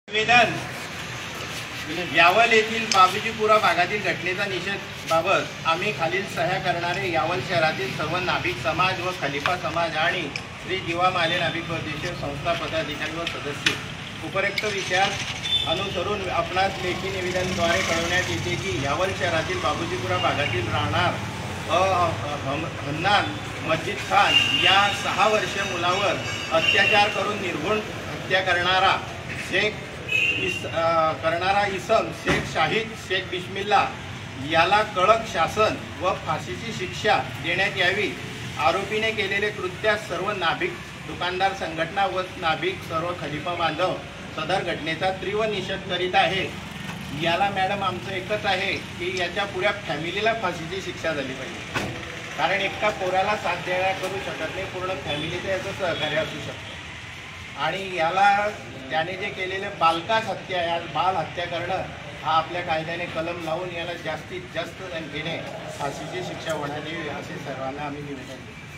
निवेदन यावल येथील बाबूजीपुरा भागातील घटनेचा निषेध बाबत आम्ही खालील सह्या करणारे यावल शहरातील सर्व नाभिक समाज व खलिफा समाज आणि श्री जीवा माले नाभिक वैद्यकीय संस्था पदाधिकारी व सदस्य उपरोक्त विषयास अनुसरून आपणास लेखी निवेदनाद्वारे कळवण्यात येते की यावल शहरातील बाबूजीपुरा भागातील राहणार हन्नान मस्जिद खान या 6 वर्षीय मुलावर अत्याचार करून निर्घुण हत्या करणारा इसम शेख शाहिद शेख बिस्मिल्ला याला कडक शासन व फाशीची शिक्षा देण्यात यावी। आरोपीने केलेले कृत्यास सर्व नाभिक दुकानदार संघटना व नाभिक सर्व खलिफा बांधव सदर घटनेचा तीव्र निषेध करीत आहे। याला मॅडम आमचं एकच आहे की याच्या पुऱ्या फॅमिलीला फाशीची शिक्षा झाली पाहिजे, कारण एका पोराला साथ द्यायला करू शकत नाही, पूर्ण फॅमिलीचं याचं सहकार्य असू शकतं। आणि याला त्याने जे केलेले बालकास हत्या या बाल हत्या करणं हा आपल्या कायद्याने कलम लावून याला जास्तीत जास्त संख्येने फाशीची शिक्षा होण्यात यावी असे सर्वांना आम्ही निवेदन देतो।